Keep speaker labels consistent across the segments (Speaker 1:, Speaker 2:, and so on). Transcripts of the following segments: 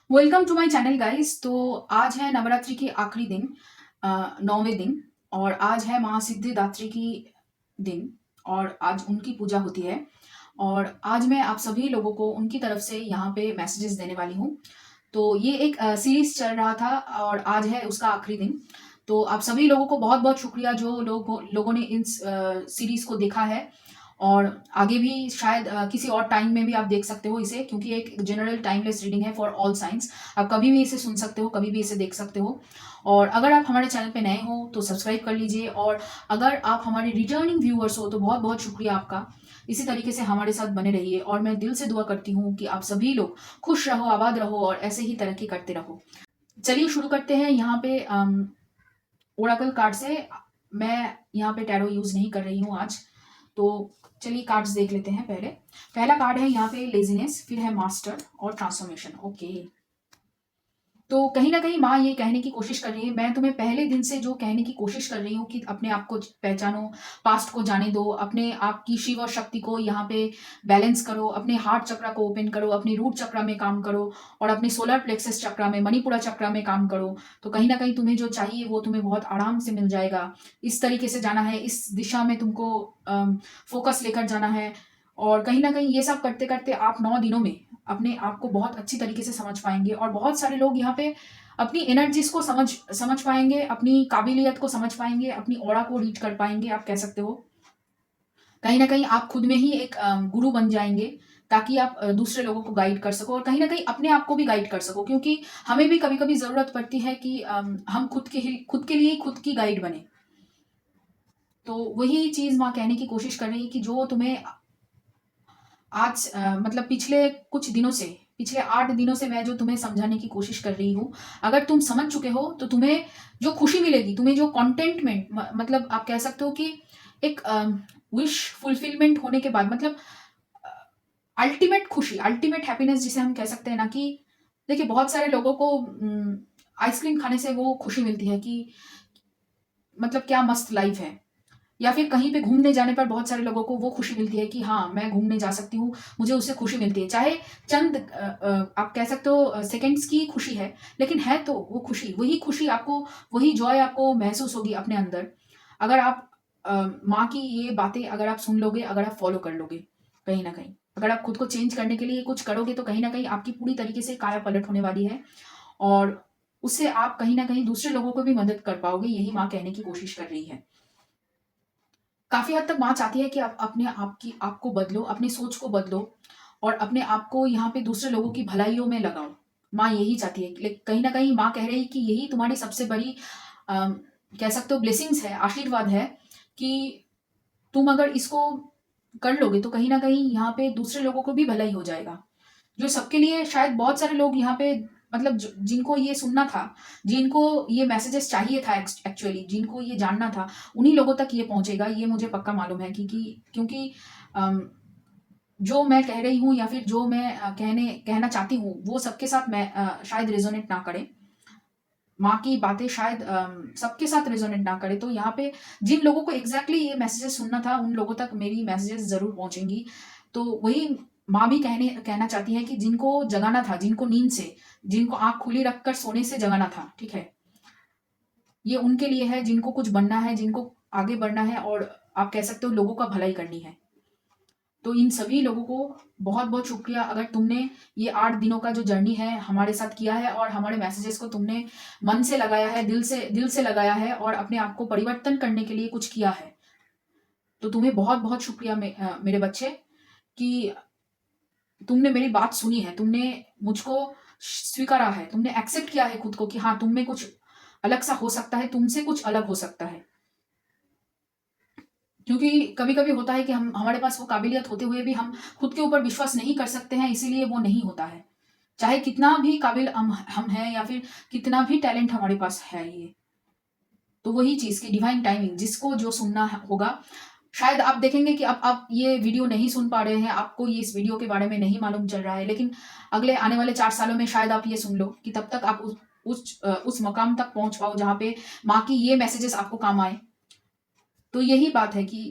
Speaker 1: Welcome to my channel guys. तो आज है नवरात्रि के आखिरी दिन, 9वें दिन। और आज है महासिद्धिदात्री की दिन और आज उनकी पूजा होती है। और आज मैं आप सभी लोगों को उनकी तरफ से यहाँ पे मैसेजेस देने वाली हूँ। तो ये एक सीरीज चल रहा था और आज है उसका आखिरी दिन। तो आप सभी लोगों को बहुत बहुत शुक्रिया जो लोगों ने इन सीरीज को देखा है। और आगे भी शायद किसी और टाइम में भी आप देख सकते हो इसे, क्योंकि एक जनरल टाइमलेस रीडिंग है फॉर ऑल साइंस। आप कभी भी इसे सुन सकते हो, कभी भी इसे देख सकते हो। और अगर आप हमारे चैनल पे नए हो तो सब्सक्राइब कर लीजिए। और अगर आप हमारे रिटर्निंग व्यूअर्स हो तो बहुत बहुत शुक्रिया आपका। इसी तरीके से हमारे साथ बने रहिए और मैं दिल से दुआ करती हूँ कि आप सभी लोग खुश रहो, आबाद रहो और ऐसे ही तरक्की करते रहो। चलिए शुरू करते हैं। यहाँ पे ओराकल कार्ड से मैं यहाँ पे टैरो यूज नहीं कर रही हूँ आज। तो चलिए कार्ड्स देख लेते हैं। पहला कार्ड है यहाँ पे लेजीनेस, फिर है मास्टर और ट्रांसफॉर्मेशन। ओके, तो कहीं ना कहीं माँ ये कहने की कोशिश कर रही है, मैं तुम्हें पहले दिन से जो कहने की कोशिश कर रही हूँ कि अपने आप को पहचानो, पास्ट को जाने दो, अपने आप की शिव और शक्ति को यहाँ पे बैलेंस करो, अपने हार्ट चक्रा को ओपन करो, अपने रूट चक्रा में काम करो और अपने सोलर प्लेक्सस चक्रा में, मणिपुरा चक्रा में काम करो। तो कहीं ना कहीं तुम्हें जो चाहिए वो तुम्हें बहुत आराम से मिल जाएगा। इस तरीके से जाना है, इस दिशा में तुमको फोकस लेकर जाना है। और कहीं ना कहीं ये सब करते करते आप 9 दिनों में अपने आप को बहुत अच्छी तरीके से समझ पाएंगे। और बहुत सारे लोग यहाँ पे अपनी एनर्जीज को समझ समझ पाएंगे, अपनी काबिलियत को समझ पाएंगे, अपनी ऑरा को रीच कर पाएंगे, आप कह सकते हो। कहीं ना कहीं आप खुद में ही एक गुरु बन जाएंगे, ताकि आप दूसरे लोगों को गाइड कर सको और कहीं ना कहीं अपने आप को भी गाइड कर सको, क्योंकि हमें भी कभी कभी जरूरत पड़ती है कि हम खुद के लिए ही खुद की गाइड बने। तो वही चीज माँ कहने की कोशिश कर रही है कि जो तुम्हें आज मतलब पिछले 8 दिनों से मैं जो तुम्हें समझाने की कोशिश कर रही हूँ, अगर तुम समझ चुके हो तो तुम्हें जो खुशी मिलेगी, तुम्हें जो कॉन्टेंटमेंट, मतलब आप कह सकते हो कि एक विश फुलफिलमेंट होने के बाद, मतलब अल्टीमेट खुशी, अल्टीमेट हैप्पीनेस जिसे हम कह सकते हैं ना, कि देखिए बहुत सारे लोगों को आइसक्रीम खाने से वो खुशी मिलती है कि मतलब क्या मस्त लाइफ है। या फिर कहीं पे घूमने जाने पर बहुत सारे लोगों को वो खुशी मिलती है कि हाँ मैं घूमने जा सकती हूँ, मुझे उससे खुशी मिलती है। चाहे चंद आप कह सकते हो सेकंड्स की खुशी है, लेकिन है तो वो खुशी, वही खुशी आपको, वही जॉय आपको महसूस होगी अपने अंदर, अगर आप माँ की ये बातें अगर आप सुन लोगे, अगर आप फॉलो कर लोगे। कहीं ना कहीं अगर आप खुद को चेंज करने के लिए कुछ करोगे तो कहीं ना कहीं आपकी पूरी तरीके से काया पलट होने वाली है। और उससे आप कहीं ना कहीं दूसरे लोगों को भी मदद कर पाओगे, यही माँ कहने की कोशिश कर रही है। काफ़ी हद तक माँ चाहती है कि आप अपने आपको बदलो, अपनी सोच को बदलो और अपने आप को यहाँ पे दूसरे लोगों की भलाइयों में लगाओ। माँ यही चाहती है, लेकिन कहीं न कहीं माँ कह रही है कि यही तुम्हारी सबसे बड़ी कह सकते हो ब्लेसिंग्स है, आशीर्वाद है कि तुम अगर इसको कर लोगे तो कहीं न कहीं यहाँ पे दूसरे लोगों को भी भलाई हो जाएगा। जो सबके लिए शायद बहुत सारे लोग यहाँ पे, मतलब जिनको ये सुनना था, जिनको ये मैसेजेस चाहिए था, एक्चुअली जिनको ये जानना था, उन्हीं लोगों तक ये पहुंचेगा, ये मुझे पक्का मालूम है। क्योंकि अम, जो मैं कह रही हूँ या फिर जो मैं कहना चाहती हूँ वो सबके साथ मैं शायद रेजोनेट ना करे। माँ की बातें शायद सबके साथ रेजोनेट ना करे। तो यहाँ पे जिन लोगों को एग्जैक्टली ये मैसेजेस सुनना था उन लोगों तक मेरी मैसेजेस जरूर पहुंचेंगी। तो वही माँ भी कहना चाहती है कि जिनको जगाना था, जिनको नींद से, जिनको आंख खुली रखकर सोने से जगाना था, ठीक है, ये उनके लिए है, जिनको कुछ बनना है, जिनको आगे बढ़ना है और आप कह सकते हो लोगों का भलाई करनी है। तो इन सभी लोगों को बहुत बहुत शुक्रिया, अगर तुमने ये 8 दिनों का जो जर्नी है हमारे साथ किया है और हमारे मैसेजेस को तुमने मन से लगाया है, दिल से लगाया है और अपने आप को परिवर्तन करने के लिए कुछ किया है। तो तुम्हें बहुत बहुत शुक्रिया मेरे बच्चे, कि तुमने मेरी बात सुनी है, तुमने मुझको स्वीकारा है, तुमने एक्सेप्ट किया है खुद को कि हाँ तुम में कुछ अलग सा हो सकता है, तुमसे कुछ अलग हो सकता है। क्योंकि कभी कभी होता है कि हम, हमारे पास वो काबिलियत होते हुए भी हम खुद के ऊपर विश्वास नहीं कर सकते हैं, इसीलिए वो नहीं होता है। चाहे कितना भी काबिल हम हैं या फिर कितना भी टैलेंट हमारे पास है ये। तो वही चीज की डिवाइन टाइमिंग, जिसको जो सुनना होगा। शायद आप देखेंगे कि अब आप ये वीडियो नहीं सुन पा रहे हैं, आपको ये इस वीडियो के बारे में नहीं मालूम चल रहा है, लेकिन अगले आने वाले 4 सालों में शायद आप ये सुन लो कि तब तक आप उस मकाम तक पहुंच पाओ जहां पे माँ की ये मैसेजेस आपको काम आए। तो यही बात है कि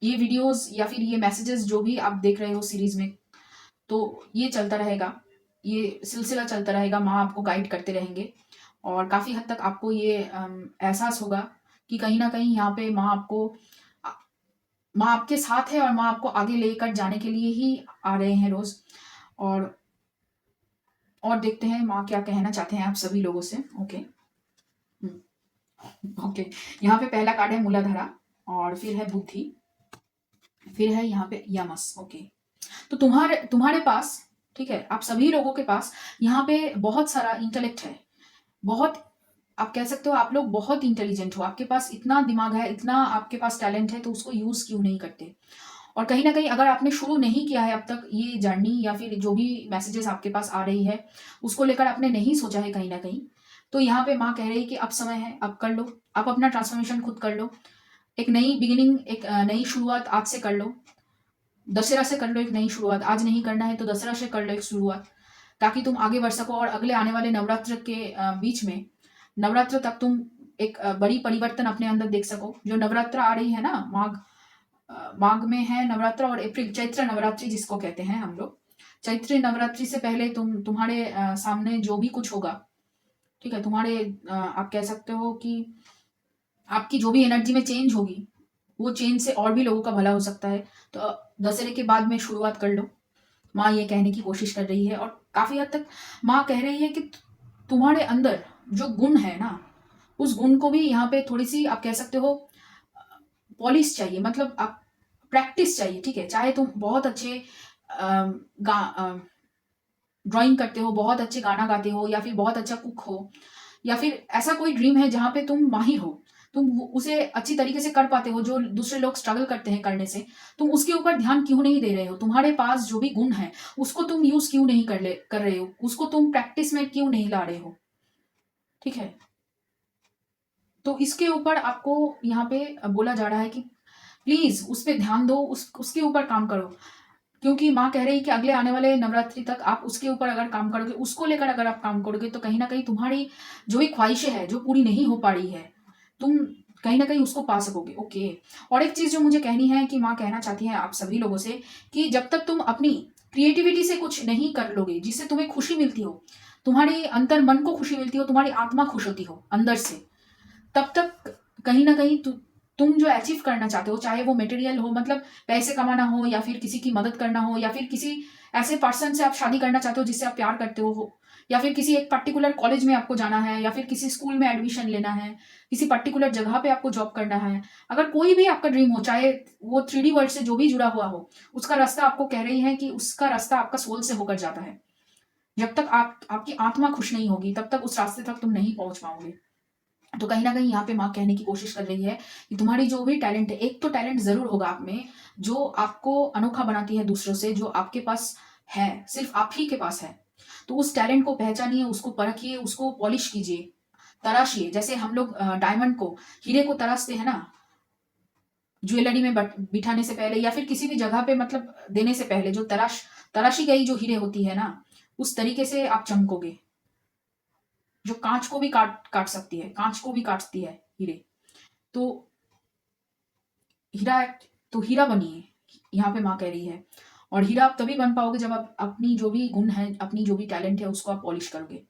Speaker 1: ये वीडियोस या फिर ये मैसेजेस जो भी आप देख रहे हो सीरीज में, तो ये चलता रहेगा। ये सिलसिला चलता रहेगा, माँ आपको गाइड करते रहेंगे और काफ़ी हद तक आपको ये एहसास होगा कि कहीं न कहीं यहाँ पे अ, माँ आपके साथ है और माँ आपको आगे लेकर जाने के लिए ही आ रहे हैं रोज़। और और देखते हैं माँ क्या कहना चाहते हैं आप सभी लोगों से। ओके। हुँ, ओके। यहाँ पे पहला कार्ड है मूलाधारा और फिर है बुद्धि, फिर है यहाँ पे यमस। ओके। तो तुम्हारे तुम्हारे पास, ठीक है, आप सभी लोगों के पास यहाँ पे बहुत सारा इंटेलेक्ट है। बहुत, आप कह सकते हो आप लोग बहुत इंटेलिजेंट हो, आपके पास इतना दिमाग है, इतना आपके पास टैलेंट है, तो उसको यूज़ क्यों नहीं करते? और कहीं न कहीं अगर आपने शुरू नहीं किया है अब तक ये जर्नी, या फिर जो भी मैसेजेस आपके पास आ रही है, उसको लेकर आपने नहीं सोचा है कहीं न कहीं, तो यहाँ पे माँ कह रही है कि अब समय है, अब कर लो। आप अपना ट्रांसफॉर्मेशन खुद कर लो। एक नई बिगिनिंग, एक नई शुरुआत आज से कर लो। दशहरा से कर लो एक नई शुरुआत। आज नहीं करना है तो दशहरा से कर लो एक शुरुआत, ताकि तुम आगे बढ़ सको और अगले आने वाले नवरात्र के बीच में, नवरात्र तक तुम एक बड़ी परिवर्तन अपने अंदर देख सको। जो नवरात्र आ रही है ना, माघ में है नवरात्र, और अप्रैल चैत्र नवरात्रि जिसको कहते हैं हम लोग। चैत्र नवरात्रि से पहले तुम्हारे सामने जो भी कुछ होगा, ठीक है, तुम्हारे आप कह सकते हो कि आपकी जो भी एनर्जी में चेंज होगी, वो चेंज से और भी लोगों का भला हो सकता है। तो दशहरे के बाद में शुरुआत कर लो, माँ ये कहने की कोशिश कर रही है। और काफ़ी हद तक माँ कह रही है कि तुम्हारे अंदर जो गुण है ना, उस गुण को भी यहाँ पे थोड़ी-सी आप कह सकते हो पॉलिश चाहिए, मतलब आप प्रैक्टिस चाहिए, ठीक है? चाहे तुम बहुत अच्छे ड्राइंग करते हो, बहुत अच्छे गाना गाते हो, या फिर बहुत अच्छा कुक हो, या फिर ऐसा कोई ड्रीम है जहाँ पे तुम माहिर हो, तुम उसे अच्छी तरीके से कर पाते हो, जो दूसरे लोग स्ट्रगल करते हैं करने से, तुम उसके ऊपर ध्यान क्यों नहीं दे रहे हो? तुम्हारे पास जो भी गुण है, उसको तुम यूज़ क्यों नहीं कर रहे हो? उसको तुम प्रैक्टिस में क्यों नहीं ला रहे हो? ठीक है? तो इसके ऊपर आपको यहाँ पे बोला जा रहा है कि प्लीज़ उस पे ध्यान दो, उसके ऊपर काम करो। क्योंकि माँ कह रही है कि अगले आने वाले नवरात्रि तक आप उसके ऊपर अगर काम करोगे, उसको लेकर अगर आप काम करोगे, तो कहीं न कहीं तुम्हारी जो भी ख्वाहिशें हैं, जो पूरी नहीं हो पा रही है, तुम कहीं न कहीं उसको पा सकोगे। ओके। और एक चीज़ जो मुझे कहनी है कि माँ कहना चाहती हैं आप सभी लोगों से कि जब तक तुम अपनी क्रिएटिविटी से कुछ नहीं कर लोगे, जिससे तुम्हें खुशी मिलती हो, तुम्हारी अंतर मन को खुशी मिलती हो, तुम्हारी आत्मा खुश होती हो अंदर से, तब तक कहीं न कहीं तुम जो अचीव करना चाहते हो, चाहे वो मटेरियल हो, मतलब पैसे कमाना हो, या फिर किसी की मदद करना हो, या फिर किसी ऐसे पर्सन से आप शादी करना चाहते हो जिससे आप प्यार करते हो, या फिर किसी एक पर्टिकुलर कॉलेज में आपको जाना है, या फिर किसी स्कूल में एडमिशन लेना है, किसी पर्टिकुलर जगह पे आपको जॉब करना है। अगर कोई भी आपका ड्रीम हो, चाहे वो 3D वर्ल्ड से जो भी जुड़ा हुआ हो, उसका रास्ता आपको कह रही है कि उसका रास्ता आपका सोल से होकर जाता है। जब तक आपकी आत्मा खुश नहीं होगी, तब तक उस रास्ते तक तुम नहीं पहुँच पाओगे। तो कहीं न कहीं यहाँ पे माँ कहने की कोशिश कर रही है कि तुम्हारी जो भी टैलेंट है, एक तो टैलेंट ज़रूर होगा आप में, जो आपको अनोखा बनाती है दूसरों से, जो आपके पास है, सिर्फ़ आप ही के पास है। तो उस टैलेंट को पहचानिए, उसको परखिए, उसको पॉलिश कीजिए, तराशिए। जैसे हम लोग डायमंड को, हीरे को तराशते हैं ना, ज्वेलरी में बिठाने से पहले, या फिर किसी भी जगह पे मतलब देने से पहले, जो तराशी गई जो हीरे होती है ना, उस तरीके से आप चमकोगे। जो काँच को भी काट सकती है, काँच को भी काटती है हीरे। तो हीरा तो हीरा बनिए, यहाँ पे माँ कह रही है। और हीरा आप तभी बन पाओगे जब आप अपनी जो भी गुण है, अपनी जो भी टैलेंट है, उसको आप पॉलिश करोगे।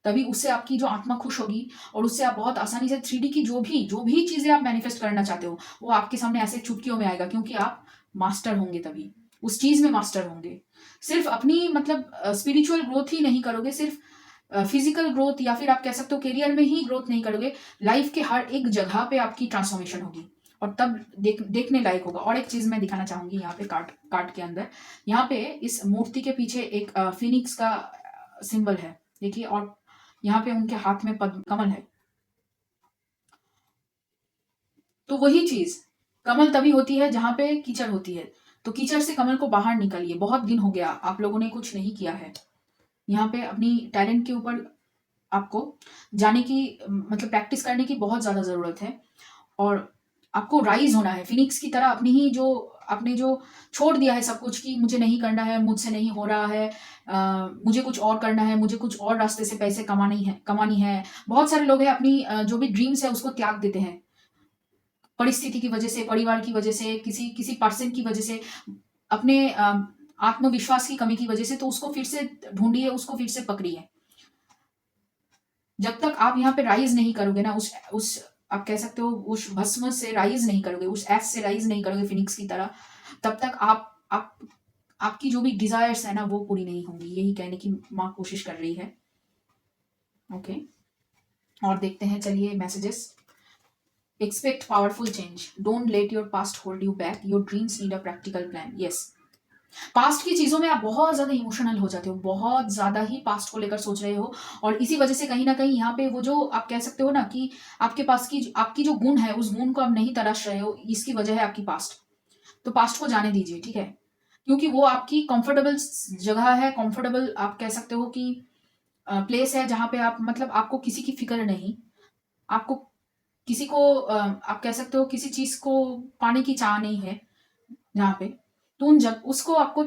Speaker 1: तभी उससे आपकी जो आत्मा खुश होगी, और उससे आप बहुत आसानी से 3D की जो भी चीज़ें आप मैनिफेस्ट करना चाहते हो, वो आपके सामने ऐसे चुटकियों में आएगा, क्योंकि आप मास्टर होंगे तभी, उस चीज़ में मास्टर होंगे। सिर्फ़ अपनी मतलब स्पिरिचुअल ग्रोथ ही नहीं करोगे, सिर्फ़ फिज़िकल ग्रोथ, या फिर आप कह सकते हो करियर में ही ग्रोथ नहीं करोगे, लाइफ़ के हर एक जगह पे आपकी ट्रांसफ़ॉर्मेशन होगी, और तब देखने लायक होगा। और एक चीज़ मैं दिखाना चाहूँगी यहाँ पे कार्ड के अंदर, यहाँ पे इस मूर्ति के पीछे एक फ़ीनिक्स का सिंबल है, देखिए, और यहाँ पे उनके हाथ में कमल है। तो वही चीज़, कमल तभी होती है जहाँ पे कीचड़ होती है। तो कीचड़ से कमल को बाहर निकालिए। बहुत दिन हो गया आप लोगों ने कुछ नहीं किया है। यहाँ पे अपनी टैलेंट के ऊपर आपको जाने की मतलब प्रैक्टिस करने की बहुत ज़्यादा ज़रूरत है, और आपको राइज़ होना है फ़िनिक्स की तरह। अपनी ही जो आपने जो छोड़ दिया है सब कुछ कि मुझे नहीं करना है, मुझसे नहीं हो रहा है, मुझे कुछ और करना है, मुझे कुछ और रास्ते से पैसे कमानी है। बहुत सारे लोग हैं अपनी जो भी ड्रीम्स है उसको त्याग देते हैं। परिस्थिति की वजह से, परिवार की वजह से, किसी किसी पर्सन की वजह से, अपने आत्मविश्वास की कमी की वजह से, तो उसको फिर से ढूँढिए, उसको फिर से पकड़िए। जब तक आप यहाँ पे राइज़ नहीं करोगे ना, उस आप कह सकते हो उस भस्म से राइज़ नहीं करोगे, उस ऐश से राइज़ नहीं करोगे फिनिक्स की तरह, तब तक आप आपकी जो भी डिज़ायर्स है ना, वो पूरी नहीं होंगी। यही कहने की माँ कोशिश कर रही है। ओके, और देखते हैं चलिए messages. Expect powerful change, don't let your past hold you back, your dreams need a practical plan. Yes, past की चीज़ों में आप बहुत ज़्यादा इमोशनल हो जाते हो, बहुत ज़्यादा ही पास्ट को लेकर सोच रहे हो, और इसी वजह से कहीं न कहीं यहाँ पे वो जो आप कह सकते हो ना कि आपके पास की आपकी जो गुण है, उस गुण को आप नहीं तराश रहे हो, इसकी वजह है आपकी पास्ट। तो पास्ट को जाने दीजिए, ठीक है? क्योंकि वो आपकी कंफर्टेबल जगह है, कंफर्टेबल आप कह सकते हो कि प्लेस है जहाँ पे आप मतलब आपको किसी की फ़िक्र नहीं, आपको किसी को आप कह सकते हो किसी चीज़ को पाने की चाह नहीं है जहाँ पे, तो उन जग उसको आपको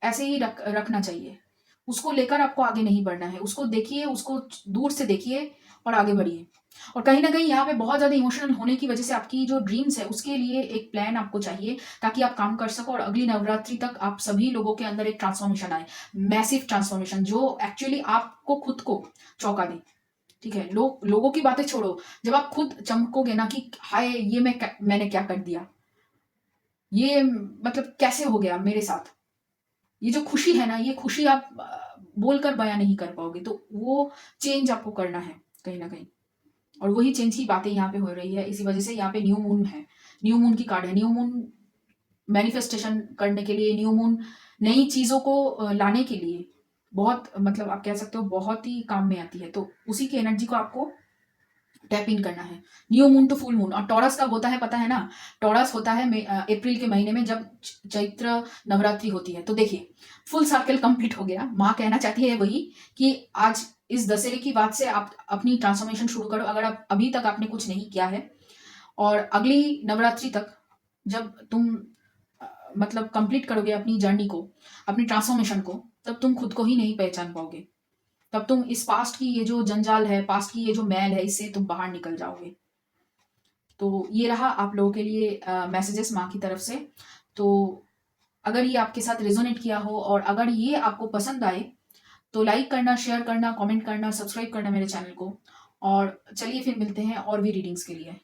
Speaker 1: ऐसे ही रखना चाहिए। उसको लेकर आपको आगे नहीं बढ़ना है। उसको देखिए, उसको दूर से देखिए और आगे बढ़िए। और कहीं न कहीं यहाँ पे बहुत ज़्यादा इमोशनल होने की वज़ह से आपकी जो ड्रीम्स है, उसके लिए एक प्लान आपको चाहिए, ताकि आप काम कर सको और अगली नवरात्रि तक आप सभी लोगों के अंदर एक ट्रांसफॉर्मेशन आए। मैसिव ट्रांसफॉर्मेशन जो एक्चुअली आपको खुद को चौंका दे। ठीक है? लोगों की बातें छोड़ो, जब आप खुद चमकोगे ना कि हाय! ये मैंने क्या कर दिया? ये मतलब कैसे हो गया मेरे साथ? ये जो खुशी है ना, ये खुशी आप बोलकर बयाँ नहीं कर पाओगे, तो वो चेंज आपको करना है कहीं न कहीं, और वही चेंज की बातें यहाँ पे हो रही है। इसी वजह से यहाँ पे न्यू मून है, न्यू मून की कार्ड है। न्यू मून मैनिफेस्टेशन करने के लिए, न्यू मून नई चीज़ों को लाने के लिए बहुत मतलब आप कह सकते हो बहुत ही काम में आती है। तो उसी की एनर्जी को आपको टैप इन करना है। New moon to full moon, और टॉरस कब होता है पता है ना? टॉरस होता है अप्रैल के महीने में, जब चैत्र नवरात्रि होती है। तो देखिए, फुल सर्कल कंप्लीट हो गया। माँ कहना चाहती है वही कि आज इस दशहरे की बात से आप अपनी ट्रांसफॉर्मेशन शुरू करो, अगर आप अभी तक आपने कुछ नहीं किया है, और अगली नवरात्रि तक जब तुम मतलब कंप्लीट करोगे अपनी जर्नी को, अपनी ट्रांसफॉर्मेशन को, तब तुम खुद को ही नहीं पहचान पाओगे। तब तुम इस पास्ट की ये जो जंजाल है, पास्ट की ये जो मैल है, इससे तुम बाहर निकल जाओगे। तो ये रहा आप लोगों के लिए मैसेजेस माँ की तरफ से। तो अगर ये आपके साथ रेजोनेट किया हो, और अगर ये आपको पसंद आए, तो लाइक करना, शेयर करना, कमेंट करना, सब्सक्राइब करना मेरे चैनल को। और चलिए फिर मिलते हैं और भी रीडिंग्स के लिए।